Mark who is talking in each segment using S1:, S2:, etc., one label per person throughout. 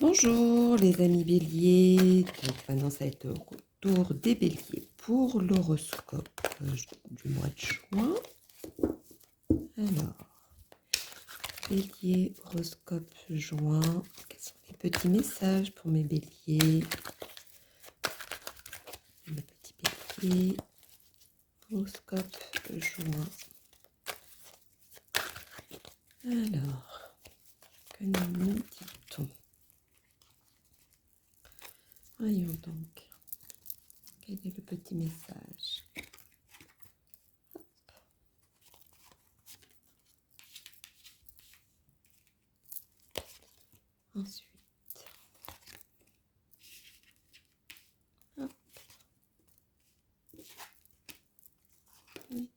S1: Bonjour les amis béliers, donc maintenant ça va être au tour des béliers pour l'horoscope du mois de juin. Alors, bélier, horoscope juin, quels sont les petits messages pour mes béliers? Mes petits béliers, horoscope juin. Alors, que nous dit-on? Voyons donc, quel est le petit message? Ensuite, hop, oui,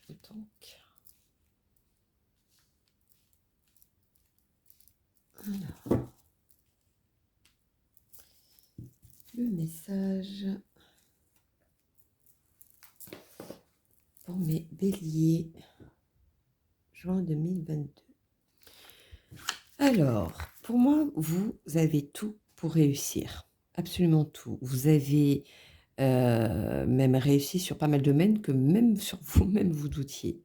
S1: donc, alors, le message pour mes béliers, juin 2022. Alors, pour moi, vous avez tout pour réussir, absolument tout. Vous avez même réussi sur pas mal de domaines que même sur vous-même vous doutiez.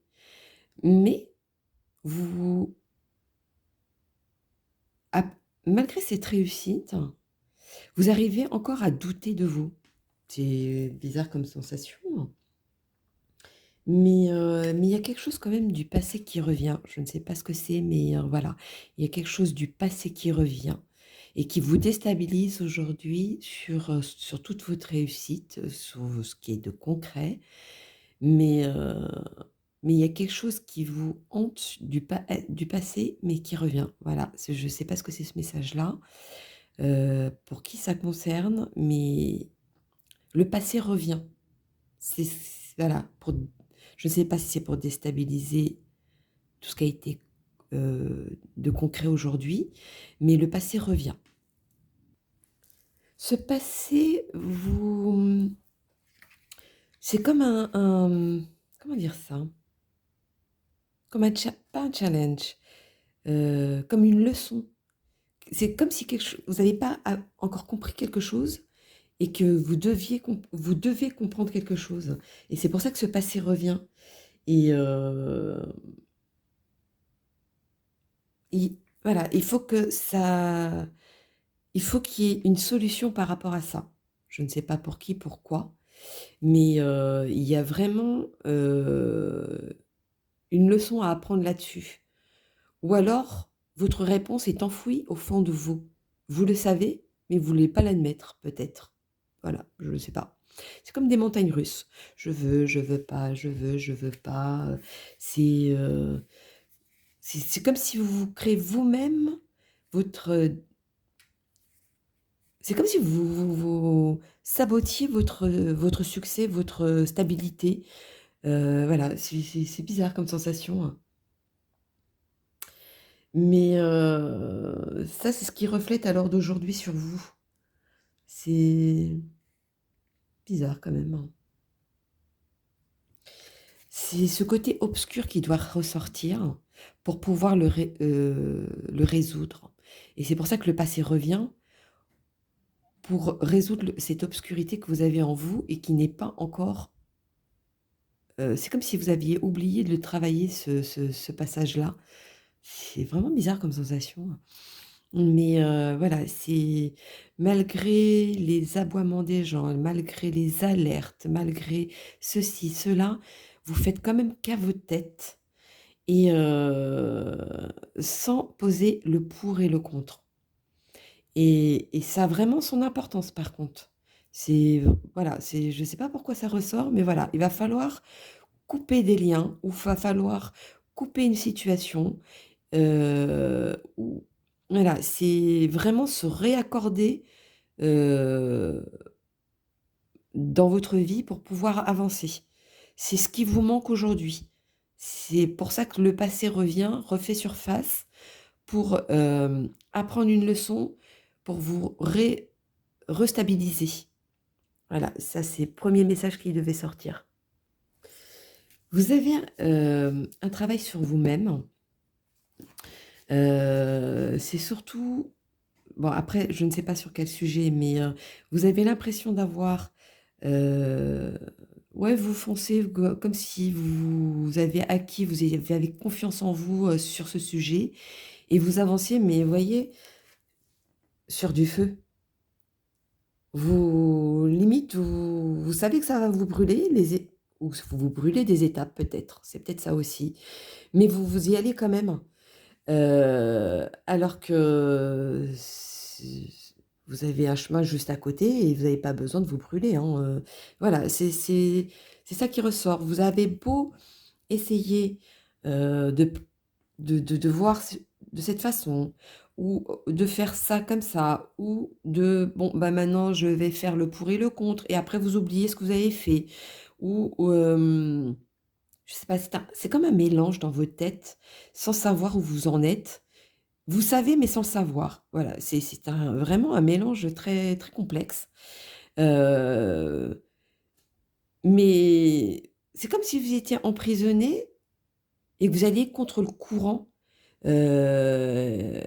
S1: Mais vous, malgré cette réussite, vous arrivez encore à douter de vous. C'est bizarre comme sensation, hein. Mais il y a quelque chose quand même du passé qui revient. Je ne sais pas ce que c'est, mais voilà. Il y a quelque chose du passé qui revient et qui vous déstabilise aujourd'hui sur toute votre réussite, sur ce qui est de concret. Mais, heu, mais il y a quelque chose qui vous hante du passé, mais qui revient. Voilà, je ne sais pas ce que c'est ce message-là, pour qui ça concerne, mais le passé revient. Voilà, je ne sais pas si c'est pour déstabiliser tout ce qui a été, de concret aujourd'hui, mais le passé revient. Ce passé, c'est comme comment dire ça? Comme pas un challenge, comme une leçon. C'est comme si vous n'avez pas encore compris quelque chose et que vous devez comprendre quelque chose et c'est pour ça que ce passé revient et il voilà, il faut qu'il y ait une solution par rapport à ça. Je ne sais pas pour qui, pourquoi, mais il y a vraiment, une leçon à apprendre là-dessus. Ou alors, votre réponse est enfouie au fond de vous. Vous le savez, mais vous voulez pas l'admettre, peut-être. Voilà, je ne sais pas. C'est comme des montagnes russes. Je veux pas, je veux pas, c'est, c'est comme si vous créez vous-même votre, c'est comme si vous sabotiez votre succès, votre stabilité. Voilà, c'est bizarre comme sensation, hein. Mais ça, c'est ce qui reflète à l'heure d'aujourd'hui sur vous. C'est bizarre quand même, hein. C'est ce côté obscur qui doit ressortir pour pouvoir le résoudre et c'est pour ça que le passé revient pour résoudre cette obscurité que vous avez en vous et qui n'est pas encore, c'est comme si vous aviez oublié de le travailler ce passage-là. C'est vraiment bizarre comme sensation, hein. Mais voilà, c'est malgré les aboiements des gens, malgré les alertes, malgré ceci, cela, vous faites quand même qu'à votre tête et sans poser le pour et le contre et ça a vraiment son importance par contre. C'est voilà, c'est je ne sais pas pourquoi ça ressort, mais voilà, il va falloir couper des liens ou va falloir couper une situation, ou voilà, c'est vraiment se réaccorder, heu, dans votre vie pour pouvoir avancer. C'est ce qui vous manque aujourd'hui. C'est pour ça que le passé refait surface pour, apprendre une leçon, pour vous restabiliser. Voilà, ça c'est le 1er message qui devait sortir. Vous avez, un travail sur vous-même. C'est surtout bon après je ne sais pas sur quel sujet, mais, vous avez l'impression d'avoir, heu, ouais vous foncez go comme si vous avez acquis, avez confiance en vous, sur ce sujet et vous avanciez, mais vous voyez, sur du feu. Vous limite, vous savez que ça va vous brûler les é ou vous brûlez des étapes peut-être, c'est peut-être ça aussi, mais vous y allez quand même. Alors que vous avez un chemin juste à côté et vous n'avez pas besoin de vous brûler, hein, voilà, c'est ça qui ressort. Vous avez beau essayer, de p de voir de cette façon ou de faire ça comme ça ou de: «Bon, bah, maintenant je vais faire le pour et le contre» et après vous oubliez ce que vous avez fait ou je sais pas, c'est comme un mélange dans votre tête, sans savoir où vous en êtes. Vous savez, mais sans le savoir. Voilà, c'est un vraiment un mélange très, très complexe. Heu, mais c'est comme si vous étiez emprisonné et que vous alliez contre le courant, heu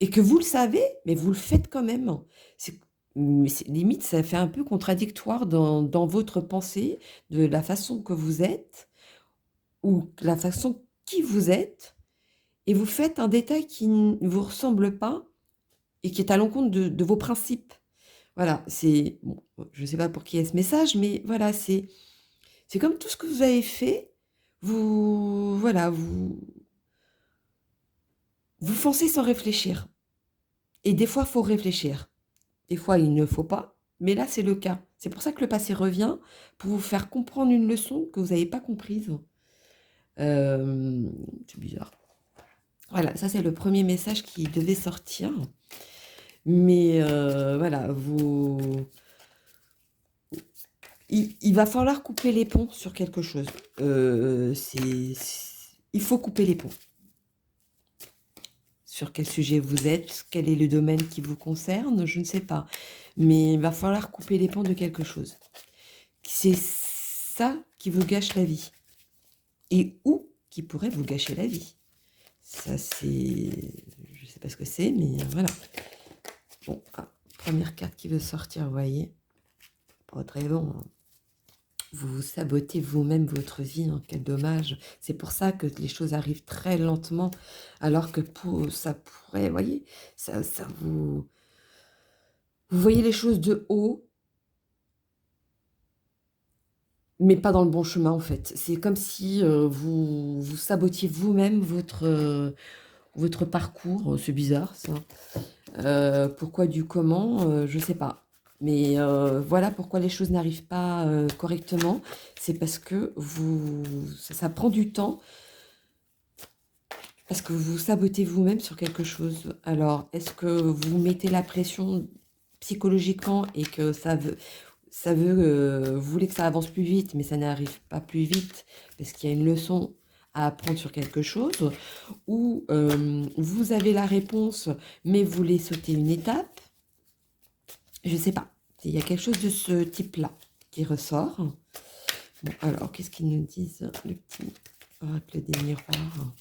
S1: et que vous le savez, mais vous le faites quand même. C'est limite, ça fait un peu contradictoire dans votre pensée, de la façon que vous êtes ou la façon qui vous êtes et vous faites un détail qui ne vous ressemble pas et qui est à l'encontre de vos principes. Voilà, c'est bon, je ne sais pas pour qui est ce message, mais voilà, c'est comme tout ce que vous avez fait, vous voilà, vous foncez sans réfléchir et des fois, il faut réfléchir. Des fois, il ne faut pas, mais là, c'est le cas. C'est pour ça que le passé revient, pour vous faire comprendre une leçon que vous n'avez pas comprise. C'est bizarre. Voilà, ça, c'est le premier message qui devait sortir, mais voilà, il va falloir couper les ponts sur quelque chose. Il faut couper les ponts. Sur quel sujet vous êtes, quel est le domaine qui vous concerne, je ne sais pas. Mais il va falloir couper les ponts de quelque chose. C'est ça qui vous gâche la vie. Et ou qui pourrait vous gâcher la vie. Ça c'est je ne sais pas ce que c'est, mais voilà. Bon, première carte qui veut sortir, vous voyez? Pas très bon, hein. Vous sabotez vous-même votre vie, hein, quel dommage. C'est pour ça que les choses arrivent très lentement, alors que pour ça pourrait, vous voyez, ça vous voyez les choses de haut, mais pas dans le bon chemin, en fait. C'est comme si, vous sabotiez vous-même votre parcours, c'est bizarre ça. Pourquoi du comment, je sais pas. Mais voilà pourquoi les choses n'arrivent pas, correctement. C'est parce que ça prend du temps, parce que vous sabotez vous-même sur quelque chose. Alors, est-ce que vous mettez la pression psychologiquement et que vous voulez que ça avance plus vite, mais ça n'arrive pas plus vite parce qu'il y a une leçon à apprendre sur quelque chose? Ou vous avez la réponse, mais vous voulez sauter une étape? Je sais pas. Il y a quelque chose de ce type-là qui ressort. Bon, alors, qu'est-ce qu'ils nous disent, le petit oracle des miroirs?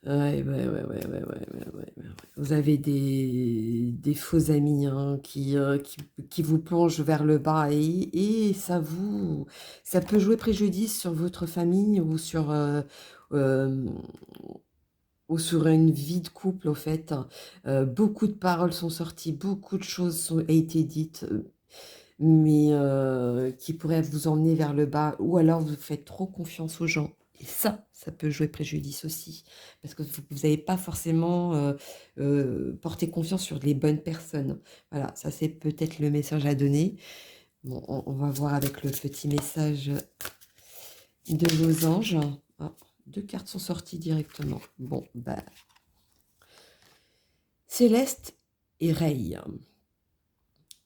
S1: Ouais, ouais, ouais, ouais, ouais, ouais, ouais, ouais, ouais. Vous avez des faux amis, hein, qui vous plongent vers le bas et ça peut jouer préjudice sur votre famille hem, ou sur une vie de couple, au fait. Beaucoup de paroles sont sorties, beaucoup de choses ont été dites, mais qui pourraient vous emmener vers le bas ou alors vous faites trop confiance aux gens et ça peut jouer préjudice aussi parce que vous n'avez pas forcément, porté confiance sur les bonnes personnes. Voilà, ça c'est peut-être le message à donner. Bon, on va voir avec le petit message de vos anges. Ah, 2 cartes sont sorties directement. Bon, bah, Céleste et Rei.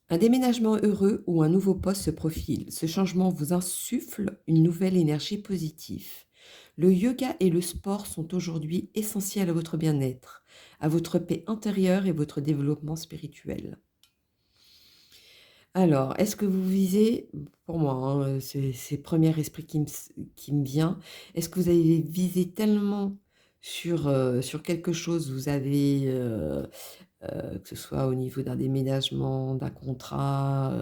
S1: Un déménagement heureux ou un nouveau poste se profile. Ce changement vous insuffle une nouvelle énergie positive. Le yoga et le sport sont aujourd'hui essentiels à votre bien-être, à votre paix intérieure et votre développement spirituel. Alors, est-ce que vous visez, pour moi, hein, c'est le premier esprit qui me vient, est-ce que vous avez visé tellement sur quelque chose, vous avez, que ce soit au niveau d'un déménagement, d'un contrat,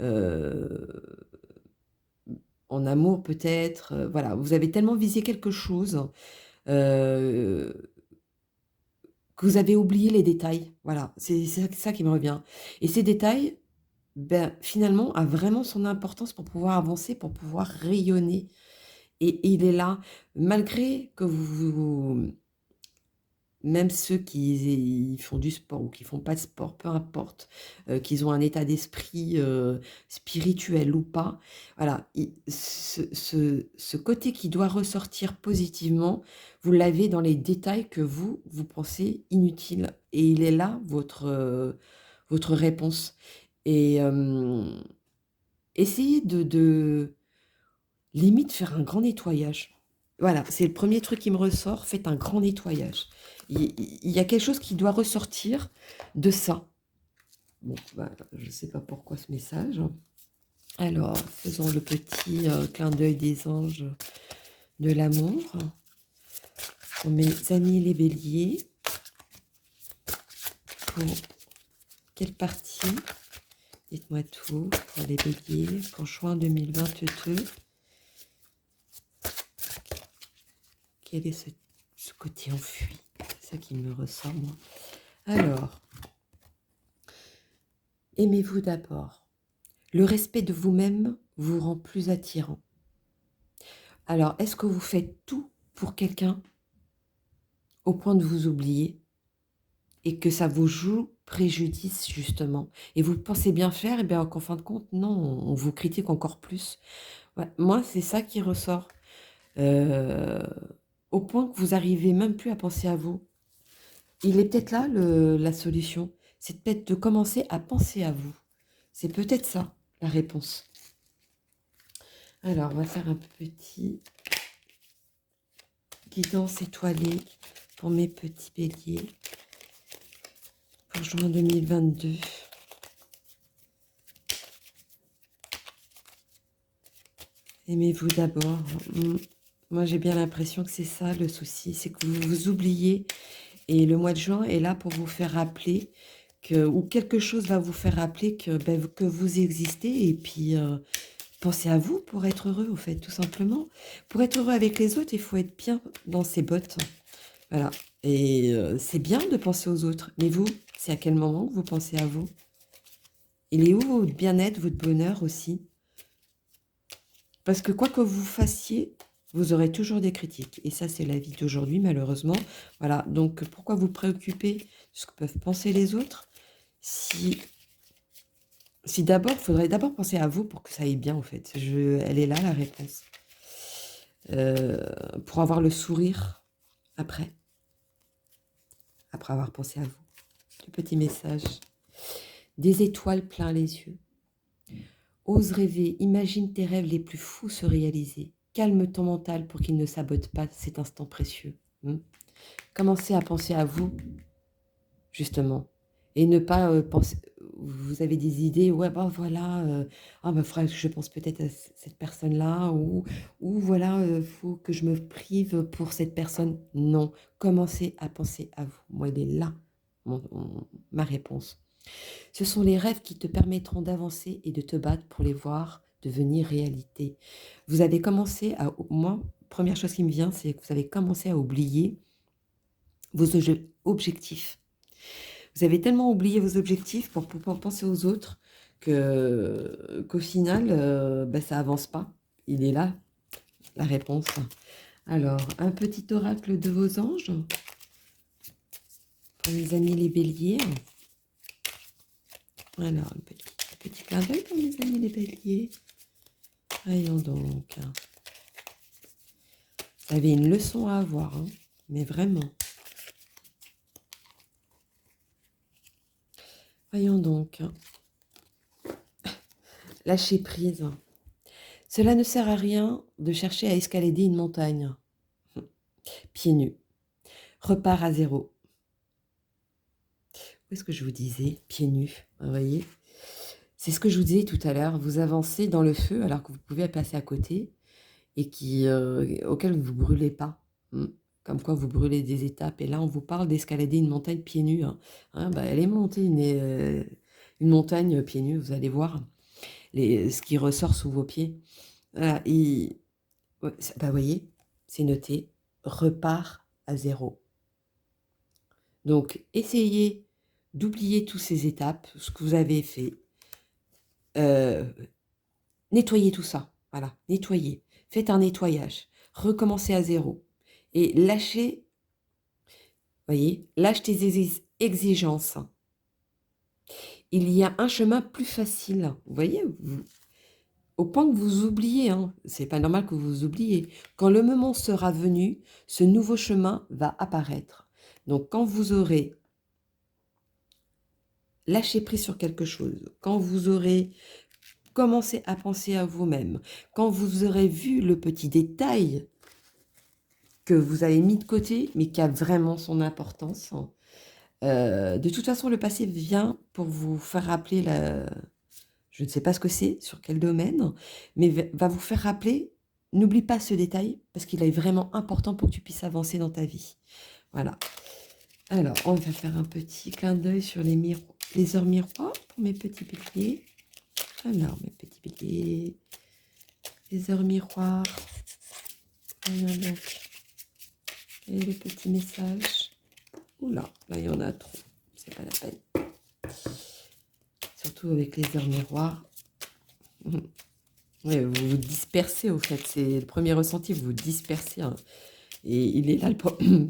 S1: heu, en amour peut-être, voilà, vous avez tellement visé quelque chose, heu, que vous avez oublié les détails. Voilà, c'est ça qui me revient et ces détails, ben, finalement, a vraiment son importance pour pouvoir avancer, pour pouvoir rayonner et il est là, malgré que vous même ceux qui font du sport ou qui font pas de sport, peu importe, qu'ils ont un état d'esprit, spirituel ou pas, voilà, ce côté qui doit ressortir positivement, vous l'avez dans les détails que vous pensez inutiles et il est là votre réponse et essayez de limite faire un grand nettoyage. Voilà, c'est le premier truc qui me ressort, faites un grand nettoyage. Il y a quelque chose qui doit ressortir de ça. Bon, bah, je ne sais pas pourquoi ce message. Alors, faisons le petit, clin d'œil des anges de l'amour. Pour mes amis les béliers, pour quelle partie? Dites-moi tout pour les béliers, pour juin 2022. Quel est ce côté enfui? C'est ça qui me ressort, moi. Alors, aimez-vous d'abord. Le respect de vous-même vous rend plus attirant. Alors, est-ce que vous faites tout pour quelqu'un au point de vous oublier et que ça vous joue préjudice justement et vous pensez bien faire et bien qu'en fin de compte, non, on vous critique encore plus. Ouais, moi, c'est ça qui ressort. Heu, au point que vous arrivez même plus à penser à vous. Il est peut-être là la solution. C'est peut-être de commencer à penser à vous. C'est peut-être ça, la réponse. Alors, on va faire un petit guidance étoilée pour mes petits béliers pour juin 2022. Aimez-vous d'abord. Moi, j'ai bien l'impression que c'est ça le souci, c'est que vous vous oubliez et le mois de juin est là pour vous faire rappeler que ou quelque chose va vous faire rappeler que, que vous existez et puis, pensez à vous pour être heureux, au fait, tout simplement. Pour être heureux avec les autres, il faut être bien dans ses bottes. Voilà et c'est bien de penser aux autres, mais vous, c'est à quel moment que vous pensez à vous? Il est où votre bien-être, votre bonheur aussi? Parce que quoi que vous fassiez, vous aurez toujours des critiques et ça, c'est la vie d'aujourd'hui malheureusement. Voilà, donc pourquoi vous préoccuper de ce que peuvent penser les autres si d'abord faudrait d'abord penser à vous pour que ça aille bien, en fait. Elle est là la réponse. Pour avoir le sourire après avoir pensé à vous. Le petit message. Des étoiles plein les yeux. Ose rêver, imagine tes rêves les plus fous se réaliser. Calme ton mental pour qu'il ne sabote pas cet instant précieux. Commencez à penser à vous, justement, et ne pas penser. Vous avez des idées, ouais, bah voilà, ah bah faudrait que je pense peut-être à cette personne-là, ou voilà, faut que je me prive pour cette personne. Non, commencez à penser à vous. Moi, il est là, ma réponse. Ce sont les rêves qui te permettront d'avancer et de te battre pour les voir devenir réalité. Vous avez commencé à, moi, première chose qui me vient, c'est que vous avez commencé à oublier vos objectifs. Vous avez tellement oublié vos objectifs pour pouvoir penser aux autres qu'au final, ça avance pas. Il est là, la réponse. Alors, un petit oracle de vos anges pour mes amis les béliers. Alors, un petit clin d'œil pour mes amis les béliers. Voyons donc. Vous avez une leçon à avoir, hein, mais vraiment. Voyons donc. Lâcher prise. Cela ne sert à rien de chercher à escalader une montagne. Pieds nus. Repart à zéro. Où est-ce que je vous disais? Pieds nus, vous voyez? C'est ce que je vous disais tout à l'heure, vous avancez dans le feu alors que vous pouvez passer à côté et auquel vous ne brûlez pas. Mmh. Comme quoi vous brûlez des étapes et là on vous parle d'escalader une montagne pieds nus, hein. Hein, bah, allez monter une montagne pieds nus, vous allez voir ce qui ressort sous vos pieds. Voilà et ouais, bah, voyez, c'est noté, repart à zéro. Donc essayez d'oublier toutes ces étapes, ce que vous avez fait. Nettoyez tout ça, voilà, nettoyez. Faites un nettoyage, recommencez à zéro et lâchez, voyez, lâche tes exigences. Il y a un chemin plus facile, vous voyez, au point que vous oubliez, hein, c'est pas normal que vous oubliez. Quand le moment sera venu, ce nouveau chemin va apparaître. Donc quand vous aurez lâché prise sur quelque chose, quand vous aurez commencé à penser à vous-même, quand vous aurez vu le petit détail que vous avez mis de côté, mais qui a vraiment son importance. De toute façon, le passé vient pour vous faire rappeler je ne sais pas ce que c'est, sur quel domaine, mais va vous faire rappeler, n'oublie pas ce détail, parce qu'il est vraiment important pour que tu puisses avancer dans ta vie. Voilà. Alors, on va faire un petit clin d'œil sur les heures miroirs pour mes petits béliers. Alors, mes petits béliers, les heures miroirs. Voyons donc. Et les petits messages. Oula, là il y en a trop, c'est pas la peine. Surtout avec les heures miroirs. Ouais, vous vous dispersez au fait, c'est le premier ressenti, vous vous dispersez. Hein. Et il est là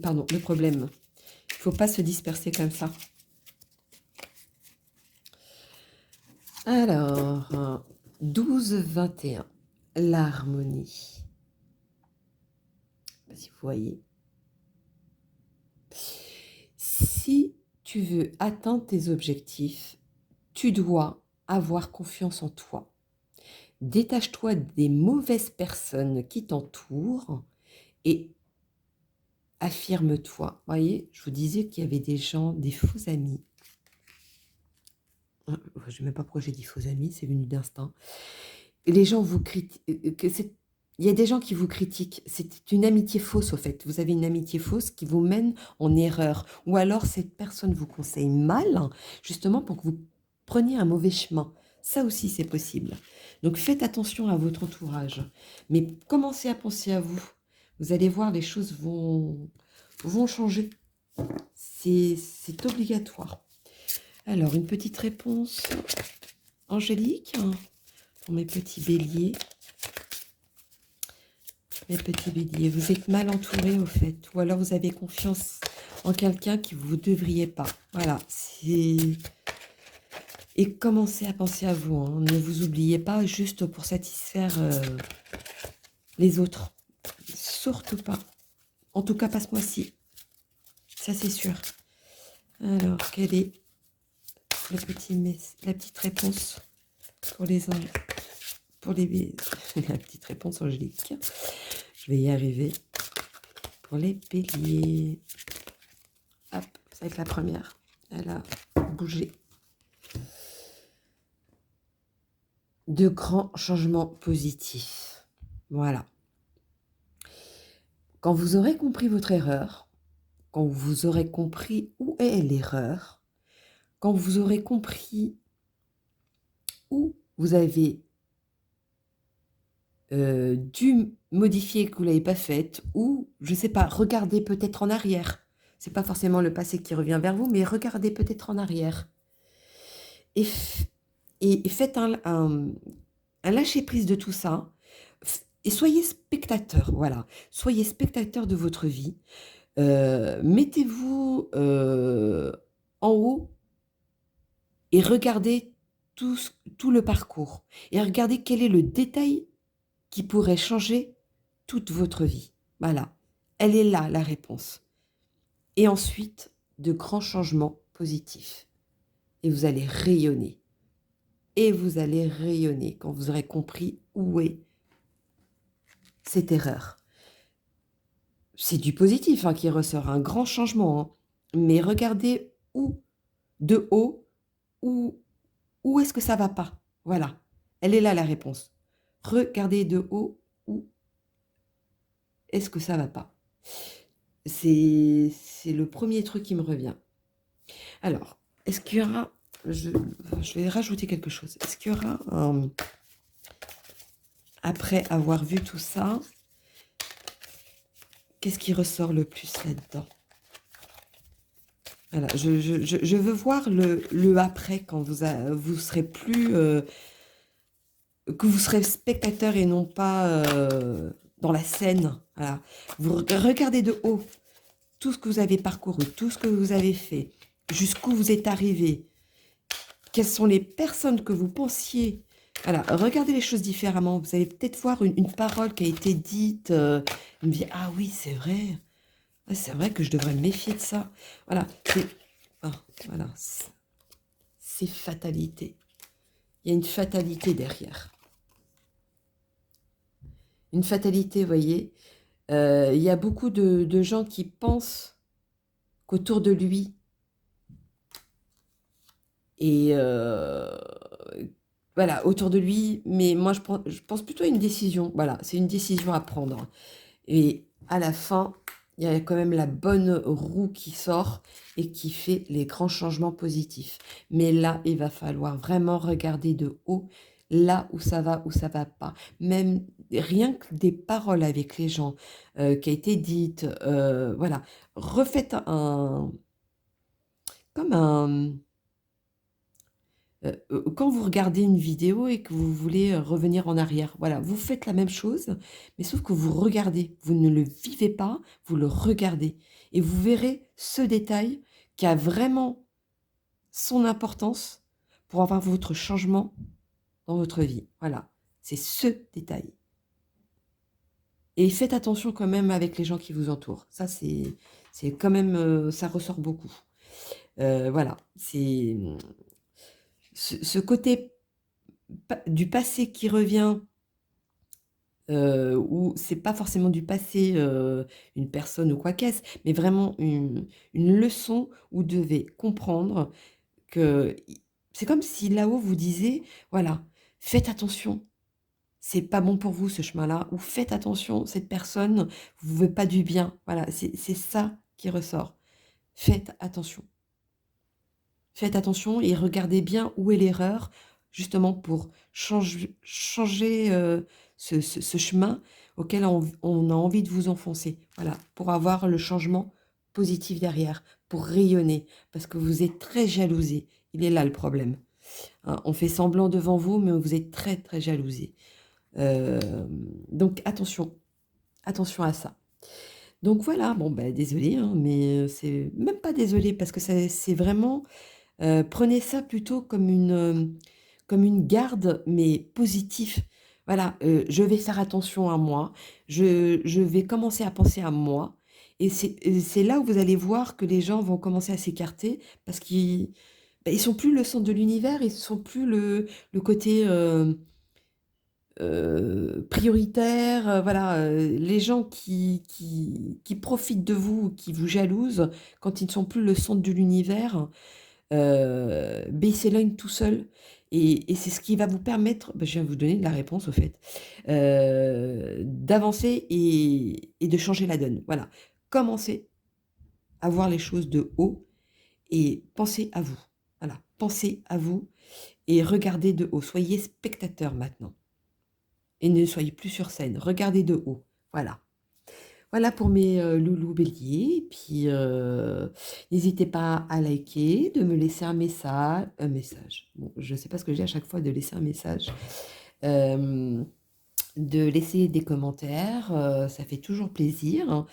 S1: pardon, le problème. Il ne faut pas se disperser comme ça. Alors, 12-21, l'harmonie. Je ne sais pas si vous voyez. Si tu veux atteindre tes objectifs, tu dois avoir confiance en toi. Détache-toi des mauvaises personnes qui t'entourent et affirme-toi. Vous voyez, je vous disais qu'il y avait des gens, des faux amis. Je ne sais même pas pourquoi j'ai dit faux amis, c'est venu d'instinct. Les gens vous critiquent. Il y a des gens qui vous critiquent. C'est une amitié fausse, au fait. Vous avez une amitié fausse qui vous mène en erreur. Ou alors, cette personne vous conseille mal, justement pour que vous preniez un mauvais chemin. Ça aussi, c'est possible. Donc, faites attention à votre entourage. Mais commencez à penser à vous. Vous allez voir, les choses vont changer. C'est obligatoire. Alors, une petite réponse angélique pour mes petits béliers. Mes petits béliers, vous êtes mal entourés au fait, ou alors vous avez confiance en quelqu'un que vous ne devriez pas. Voilà, et commencez à penser à vous, hein. Ne vous oubliez pas juste pour satisfaire les autres. Surtout pas. En tout cas, pas ce mois-ci. Ça, c'est sûr. Alors, quelle est la petite réponse pour les la petite réponse angélique. Je vais y arriver. Pour les béliers. Hop, ça va être la première. Elle a bougé. De grands changements positifs. Voilà. Quand vous aurez compris votre erreur, quand vous aurez compris où est l'erreur, quand vous aurez compris où vous avez dû modifier que vous ne l'avez pas faite, ou, je ne sais pas, regardez peut-être en arrière. Ce n'est pas forcément le passé qui revient vers vous, mais regardez peut-être en arrière. Et faites un lâcher-prise de tout ça. Et soyez spectateur, voilà. Soyez spectateur de votre vie. Mettez-vous en haut et regardez tout le parcours. Et regardez quel est le détail qui pourrait changer toute votre vie. Voilà, elle est là, la réponse. Et ensuite, de grands changements positifs. Et vous allez rayonner. Et vous allez rayonner quand vous aurez compris où est cette erreur. C'est du positif qui ressort, un grand changement. Mais regardez de haut, où Où est-ce que ça va pas? Voilà, elle est là la réponse. Regardez de haut où est-ce que ça va pas. C'est le premier truc qui me revient. Alors, est-ce qu'il y aura je je vais rajouter quelque chose. Est-ce qu'il y aura un après avoir vu tout ça, qu'est-ce qui ressort le plus là-dedans? Voilà, je veux voir le après quand vous serez plus, que vous serez spectateur et non pas, dans la scène, voilà. Vous regardez de haut tout ce que vous avez parcouru, tout ce que vous avez fait, jusqu'où vous êtes arrivé. Quelles sont les personnes que vous pensiez voilà, regardez les choses différemment. Vous allez peut-être voir une parole qui a été dite, vous me dire: «Ah oui, c'est vrai. Ah, c'est vrai que je devrais me méfier de ça». Voilà, ah, voilà, c'est fatalité. Il y a une fatalité derrière. Une fatalité, vous voyez? Il y a beaucoup de gens qui pensent qu'autour de lui et voilà, autour de lui, mais moi je pense plutôt à une décision. Voilà, c'est une décision à prendre et à la fin, il y a quand même la bonne roue qui sort et qui fait les grands changements positifs. Mais là, il va falloir vraiment regarder de haut, là où ça va pas. Même rien que des paroles avec les gens, qui a été dites, voilà. Refaites comme un quand vous regardez une vidéo et que vous voulez, revenir en arrière, voilà, vous faites la même chose, mais sauf que vous regardez, vous ne le vivez pas, vous le regardez et vous verrez ce détail qui a vraiment son importance pour avoir votre changement dans votre vie. Voilà, c'est ce détail et faites attention quand même avec les gens qui vous entourent. Ça, c'est quand même, ça ressort beaucoup. Voilà, c'est, ce côté du passé qui revient, où c'est pas forcément du passé, une personne ou quoi qu'est-ce, mais vraiment une leçon où vous devez comprendre que c'est comme si là-haut vous disiez: «Voilà, faites attention, c'est pas bon pour vous ce chemin-là» ou «Faites attention, cette personne vous veut pas du bien». Voilà, c'est ça qui ressort. Faites attention. Faites attention et regardez bien où est l'erreur, justement pour changer, ce chemin auquel on a envie de vous enfoncer. Voilà, pour avoir le changement positif derrière, pour rayonner, parce que vous êtes très jalousés. Il est là le problème, hein. On fait semblant devant vous, mais vous êtes très, très jalousés. Donc attention, attention à ça. Donc voilà, bon, bah, désolée, hein, mais c'est même pas désolée parce que c'est vraiment prenez ça plutôt comme une garde, mais positif. Voilà, je vais faire attention à moi, je vais commencer à penser à moi et c'est là où vous allez voir que les gens vont commencer à s'écarter parce qu'ils bah, ils sont plus le centre de l'univers, ils sont plus le côté, prioritaire, voilà, les gens qui profitent de vous, qui vous jalousent, quand ils ne sont plus le centre de l'univers, beh, il s'éloigne tout seul et c'est ce qui va vous permettre bah, je viens de vous donner la réponse au fait, d'avancer et de changer la donne. Voilà. Commencez à voir les choses de haut et pensez à vous. Voilà, pensez à vous et regardez de haut. Soyez spectateur maintenant et ne soyez plus sur scène. Regardez de haut. Voilà. Voilà pour mes, loulous béliers et puis, n'hésitez pas à liker, de me laisser un message, bon, je ne sais pas ce que j'ai à chaque fois de laisser un message, hem, de laisser des commentaires, ça fait toujours plaisir, hein,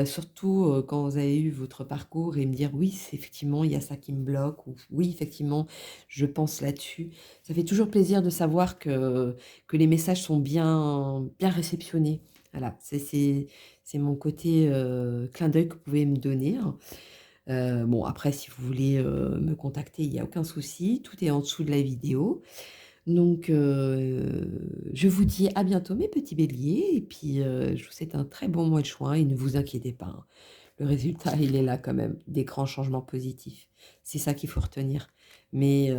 S1: surtout, quand vous avez eu votre parcours et me dire: «Oui, c'est effectivement, il y a ça qui me bloque» ou «Oui, effectivement, je pense là-dessus». Ça fait toujours plaisir de savoir que les messages sont bien réceptionnés. Voilà, c'est mon côté, clin d'œil que vous pouvez me donner, hein. Bon après si vous voulez, me contacter, il y a aucun souci, tout est en dessous de la vidéo. Donc je vous dis à bientôt mes petits béliers et puis, je vous souhaite un très bon mois de juin et ne vous inquiétez pas, hein. Le résultat, il est là quand même, des grands changements positifs. C'est ça qu'il faut retenir. Mais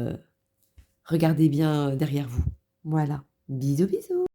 S1: regardez bien, derrière vous. Voilà. Bisous, bisous.